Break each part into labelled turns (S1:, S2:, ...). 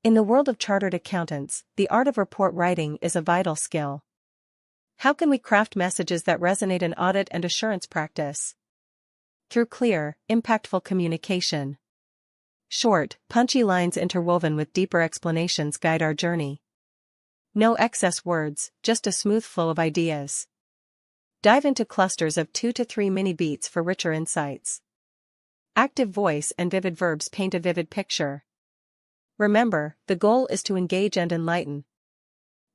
S1: In the world of chartered accountants, the art of report writing is a vital skill. How can we craft messages that resonate in audit and assurance practice? Through clear, impactful communication. Short, punchy lines interwoven with deeper explanations guide our journey. No excess words, just a smooth flow of ideas. Dive into clusters of 2 to 3 mini beats for richer insights. Active voice and vivid verbs paint a vivid picture. Remember, the goal is to engage and enlighten.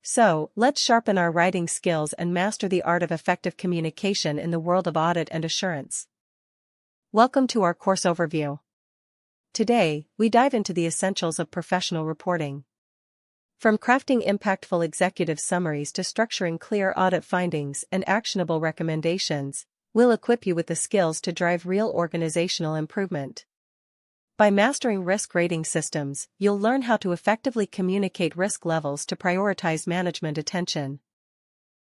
S1: So, let's sharpen our writing skills and master the art of effective communication in the world of audit and assurance. Welcome to our course overview. Today, we dive into the essentials of professional reporting. From crafting impactful executive summaries to structuring clear audit findings and actionable recommendations, we'll equip you with the skills to drive real organizational improvement. By mastering risk rating systems, you'll learn how to effectively communicate risk levels to prioritize management attention.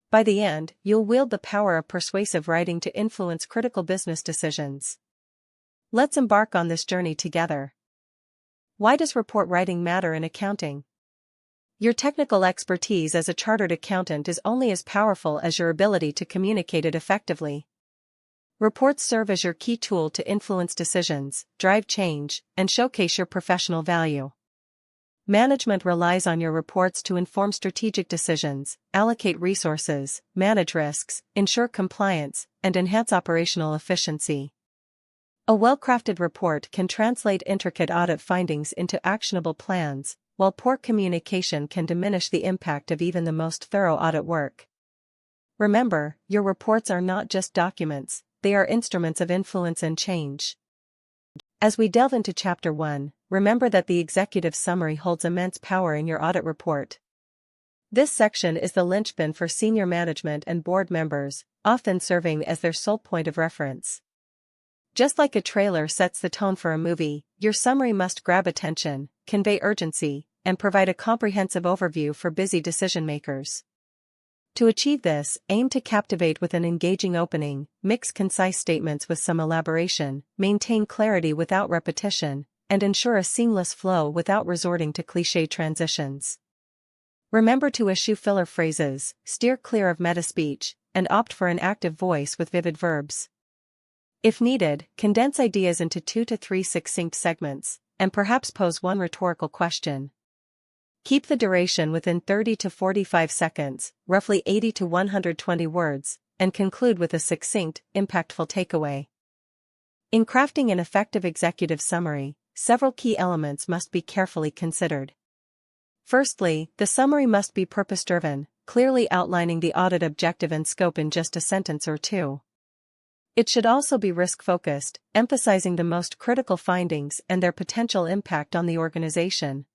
S1: By the end, you'll wield the power of persuasive writing to influence critical business decisions. Let's embark on this journey together. Why does report writing matter in accounting? Your technical expertise as a chartered accountant is only as powerful as your ability to communicate it effectively. Reports serve as your key tool to influence decisions, drive change, and showcase your professional value. Management relies on your reports to inform strategic decisions, allocate resources, manage risks, ensure compliance, and enhance operational efficiency. A well-crafted report can translate intricate audit findings into actionable plans, while poor communication can diminish the impact of even the most thorough audit work. Remember, your reports are not just documents, they are instruments of influence and change. As we delve into Chapter 1, remember that the executive summary holds immense power in your audit report. This section is the linchpin for senior management and board members, often serving as their sole point of reference. Just like a trailer sets the tone for a movie, your summary must grab attention, convey urgency, and provide a comprehensive overview for busy decision-makers. To achieve this, aim to captivate with an engaging opening, mix concise statements with some elaboration, maintain clarity without repetition, and ensure a seamless flow without resorting to cliché transitions. Remember to eschew filler phrases, steer clear of meta-speech, and opt for an active voice with vivid verbs. If needed, condense ideas into 2 to 3 succinct segments, and perhaps pose one rhetorical question. Keep the duration within 30 to 45 seconds, roughly 80 to 120 words, and conclude with a succinct, impactful takeaway. In crafting an effective executive summary, several key elements must be carefully considered. Firstly, the summary must be purpose-driven, clearly outlining the audit objective and scope in just a sentence or two. It should also be risk-focused, emphasizing the most critical findings and their potential impact on the organization.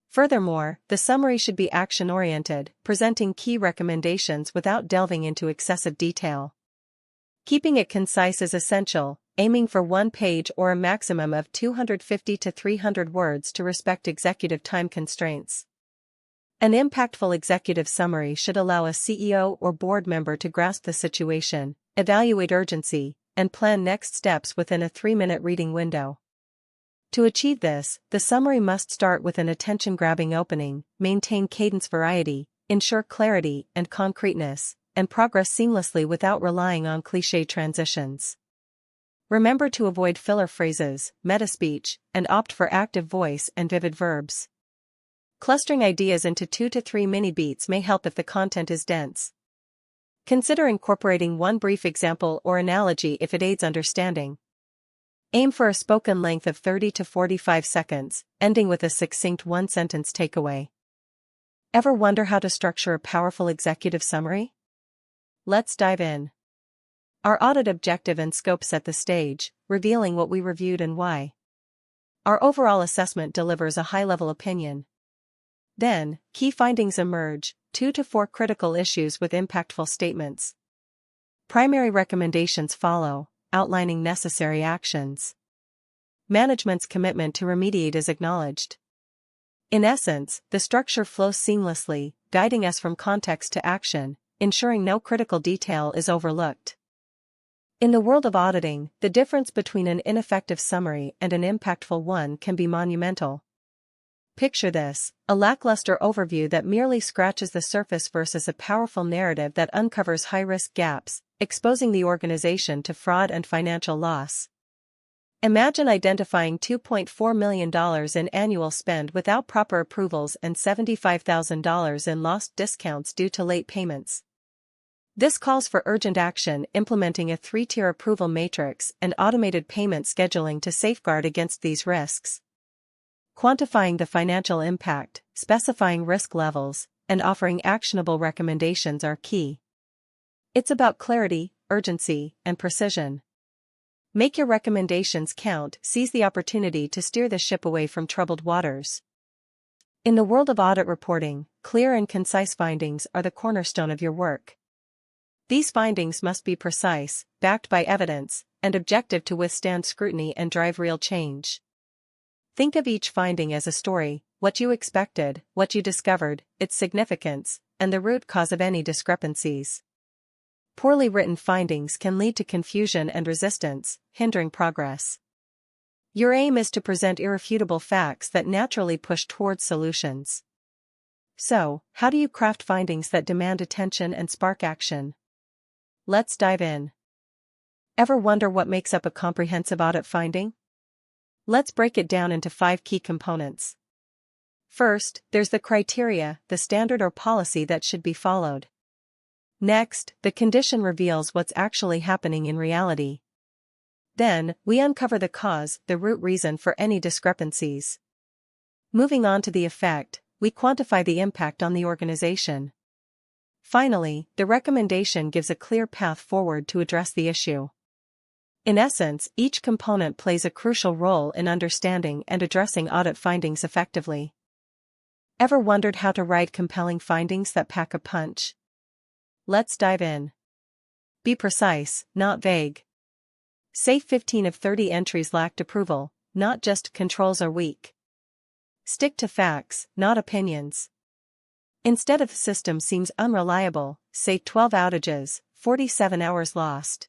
S1: Furthermore, the summary should be action-oriented, presenting key recommendations without delving into excessive detail. Keeping it concise is essential, aiming for one page or a maximum of 250 to 300 words to respect executive time constraints. An impactful executive summary should allow a CEO or board member to grasp the situation, evaluate urgency, and plan next steps within a 3-minute reading window. To achieve this, the summary must start with an attention-grabbing opening, maintain cadence variety, ensure clarity and concreteness, and progress seamlessly without relying on cliché transitions. Remember to avoid filler phrases, meta-speech, and opt for active voice and vivid verbs. Clustering ideas into 2 to 3 mini-beats may help if the content is dense. Consider incorporating one brief example or analogy if it aids understanding. Aim for a spoken length of 30 to 45 seconds, ending with a succinct one-sentence takeaway. Ever wonder how to structure a powerful executive summary? Let's dive in. Our audit objective and scope set the stage, revealing what we reviewed and why. Our overall assessment delivers a high-level opinion. Then, key findings emerge, 2 to 4 critical issues with impactful statements. Primary recommendations follow, outlining necessary actions. Management's commitment to remediate is acknowledged. In essence, the structure flows seamlessly, guiding us from context to action, ensuring no critical detail is overlooked. In the world of auditing, the difference between an ineffective summary and an impactful one can be monumental. Picture this: a lackluster overview that merely scratches the surface versus a powerful narrative that uncovers high-risk gaps, exposing the organization to fraud and financial loss. Imagine identifying $2.4 million in annual spend without proper approvals and $75,000 in lost discounts due to late payments. This calls for urgent action, implementing a 3-tier approval matrix and automated payment scheduling to safeguard against these risks. Quantifying the financial impact, specifying risk levels, and offering actionable recommendations are key. It's about clarity, urgency, and precision. Make your recommendations count, seize the opportunity to steer the ship away from troubled waters. In the world of audit reporting, clear and concise findings are the cornerstone of your work. These findings must be precise, backed by evidence, and objective to withstand scrutiny and drive real change. Think of each finding as a story: what you expected, what you discovered, its significance, and the root cause of any discrepancies. Poorly written findings can lead to confusion and resistance, hindering progress. Your aim is to present irrefutable facts that naturally push towards solutions. So, how do you craft findings that demand attention and spark action? Let's dive in. Ever wonder what makes up a comprehensive audit finding? Let's break it down into 5 key components. First, there's the criteria, the standard or policy that should be followed. Next, the condition reveals what's actually happening in reality. Then, we uncover the cause, the root reason for any discrepancies. Moving on to the effect, we quantify the impact on the organization. Finally, the recommendation gives a clear path forward to address the issue. In essence, each component plays a crucial role in understanding and addressing audit findings effectively. Ever wondered how to write compelling findings that pack a punch? Let's dive in. Be precise, not vague. Say 15 of 30 entries lacked approval, not just controls are weak. Stick to facts, not opinions. Instead of the system seems unreliable, say 12 outages, 47 hours lost.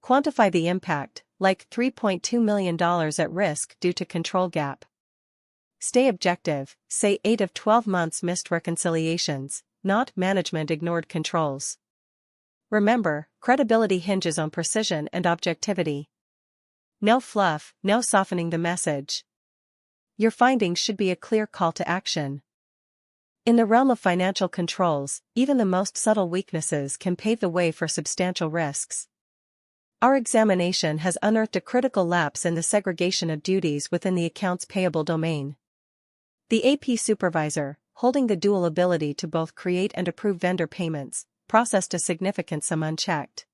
S1: Quantify the impact, like $3.2 million at risk due to control gap. Stay objective, say 8 of 12 months missed reconciliations, not management ignored controls. Remember, credibility hinges on precision and objectivity. No fluff, no softening the message. Your findings should be a clear call to action. In the realm of financial controls, even the most subtle weaknesses can pave the way for substantial risks. Our examination has unearthed a critical lapse in the segregation of duties within the accounts payable domain. The AP supervisor, holding the dual ability to both create and approve vendor payments, processed a significant sum unchecked.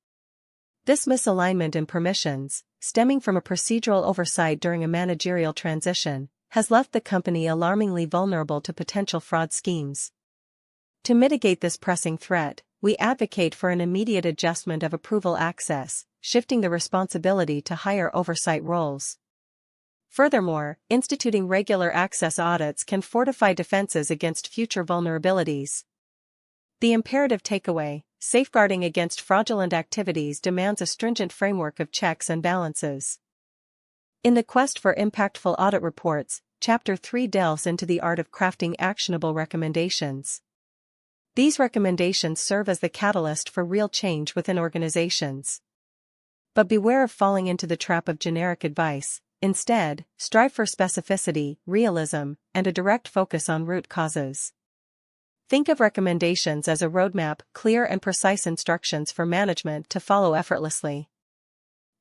S1: This misalignment in permissions, stemming from a procedural oversight during a managerial transition, has left the company alarmingly vulnerable to potential fraud schemes. To mitigate this pressing threat, we advocate for an immediate adjustment of approval access, shifting the responsibility to higher oversight roles. Furthermore, instituting regular access audits can fortify defenses against future vulnerabilities. The imperative takeaway: safeguarding against fraudulent activities demands a stringent framework of checks and balances. In the quest for impactful audit reports, Chapter 3 delves into the art of crafting actionable recommendations. These recommendations serve as the catalyst for real change within organizations. But beware of falling into the trap of generic advice. Instead, strive for specificity, realism, and a direct focus on root causes. Think of recommendations as a roadmap, clear and precise instructions for management to follow effortlessly.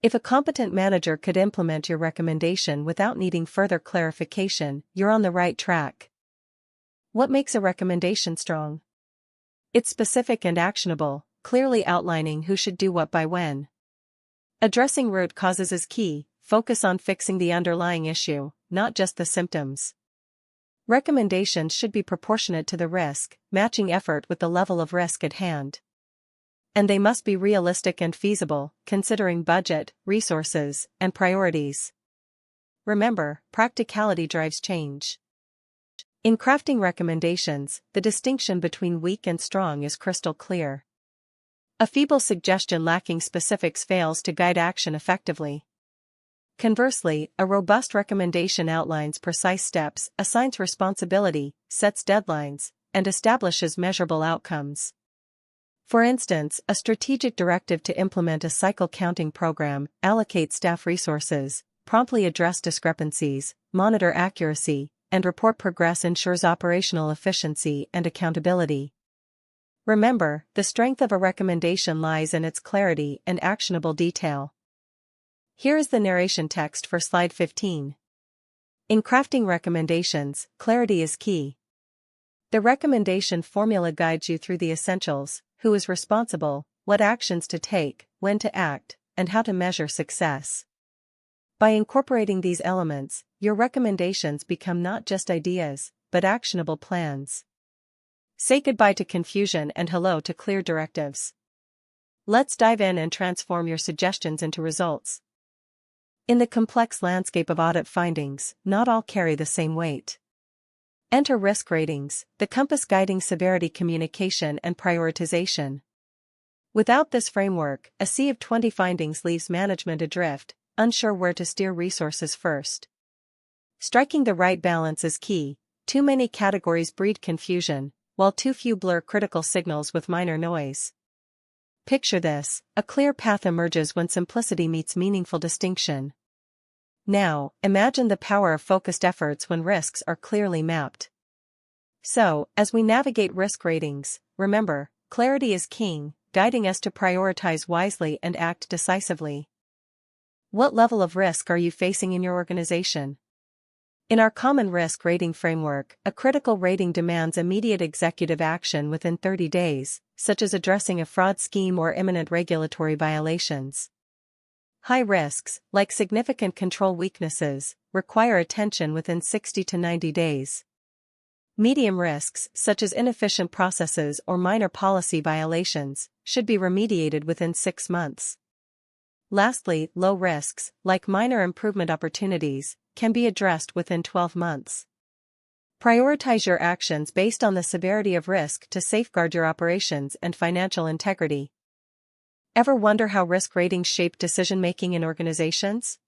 S1: If a competent manager could implement your recommendation without needing further clarification, you're on the right track. What makes a recommendation strong? It's specific and actionable, clearly outlining who should do what by when. Addressing root causes is key. Focus on fixing the underlying issue, not just the symptoms. Recommendations should be proportionate to the risk, matching effort with the level of risk at hand. And they must be realistic and feasible, considering budget, resources, and priorities. Remember, practicality drives change. In crafting recommendations, the distinction between weak and strong is crystal clear. A feeble suggestion lacking specifics fails to guide action effectively. Conversely, a robust recommendation outlines precise steps, assigns responsibility, sets deadlines, and establishes measurable outcomes. For instance, a strategic directive to implement a cycle counting program, allocate staff resources, promptly address discrepancies, monitor accuracy, and report progress ensures operational efficiency and accountability. Remember, the strength of a recommendation lies in its clarity and actionable detail. Here is the narration text for slide 15. In crafting recommendations, clarity is key. The recommendation formula guides you through the essentials: who is responsible, what actions to take, when to act, and how to measure success. By incorporating these elements, your recommendations become not just ideas, but actionable plans. Say goodbye to confusion and hello to clear directives. Let's dive in and transform your suggestions into results. In the complex landscape of audit findings, not all carry the same weight. Enter risk ratings, the compass guiding severity communication and prioritization. Without this framework, a sea of 20 findings leaves management adrift, unsure where to steer resources first. Striking the right balance is key. Too many categories breed confusion, while too few blur critical signals with minor noise. Picture this: a clear path emerges when simplicity meets meaningful distinction. Now, imagine the power of focused efforts when risks are clearly mapped. So, as we navigate risk ratings, remember, clarity is king, guiding us to prioritize wisely and act decisively. What level of risk are you facing in your organization? In our common risk rating framework, a critical rating demands immediate executive action within 30 days, such as addressing a fraud scheme or imminent regulatory violations. High risks, like significant control weaknesses, require attention within 60 to 90 days. Medium risks, such as inefficient processes or minor policy violations, should be remediated within 6 months. Lastly, low risks, like minor improvement opportunities, can be addressed within 12 months. Prioritize your actions based on the severity of risk to safeguard your operations and financial integrity. Ever wonder how risk ratings shape decision-making in organizations?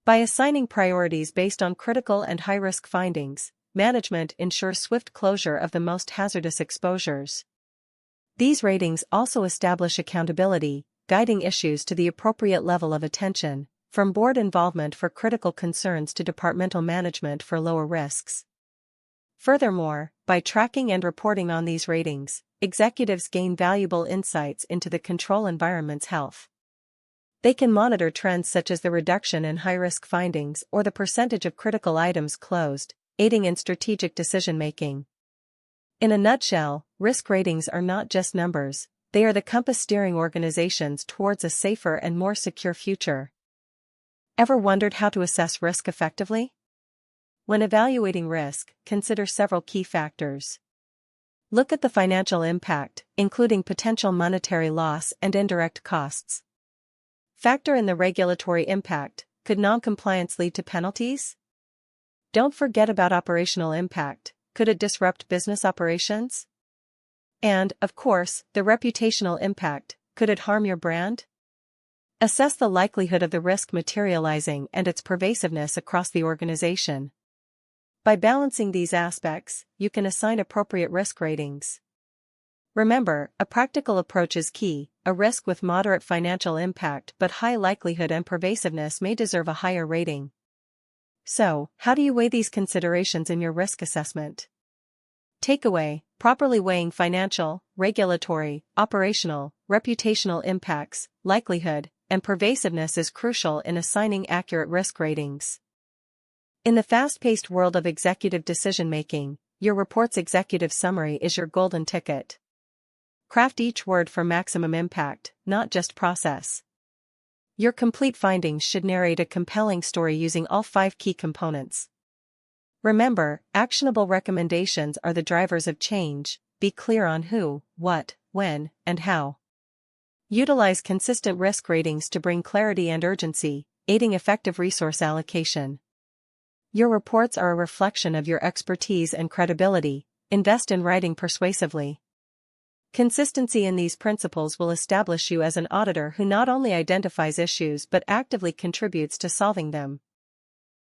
S1: By assigning priorities based on critical and high-risk findings, management ensures swift closure of the most hazardous exposures. These ratings also establish accountability, guiding issues to the appropriate level of attention, from board involvement for critical concerns to departmental management for lower risks. Furthermore, by tracking and reporting on these ratings, executives gain valuable insights into the control environment's health. They can monitor trends such as the reduction in high-risk findings or the percentage of critical items closed, aiding in strategic decision-making. In a nutshell, risk ratings are not just numbers, they are the compass steering organizations towards a safer and more secure future. Ever wondered how to assess risk effectively? When evaluating risk, consider several key factors. Look at the financial impact, including potential monetary loss and indirect costs. Factor in the regulatory impact. Could non-compliance lead to penalties? Don't forget about operational impact. Could it disrupt business operations? And, of course, the reputational impact. Could it harm your brand? Assess the likelihood of the risk materializing and its pervasiveness across the organization. By balancing these aspects, you can assign appropriate risk ratings. Remember, a practical approach is key. A risk with moderate financial impact but high likelihood and pervasiveness may deserve a higher rating. So, how do you weigh these considerations in your risk assessment? Takeaway: properly weighing financial, regulatory, operational, reputational impacts, likelihood, and pervasiveness is crucial in assigning accurate risk ratings. In the fast-paced world of executive decision-making, your report's executive summary is your golden ticket. Craft each word for maximum impact, not just process. Your complete findings should narrate a compelling story using all 5 key components. Remember, actionable recommendations are the drivers of change. Be clear on who, what, when, and how. Utilize consistent risk ratings to bring clarity and urgency, aiding effective resource allocation. Your reports are a reflection of your expertise and credibility. Invest in writing persuasively. Consistency in these principles will establish you as an auditor who not only identifies issues but actively contributes to solving them.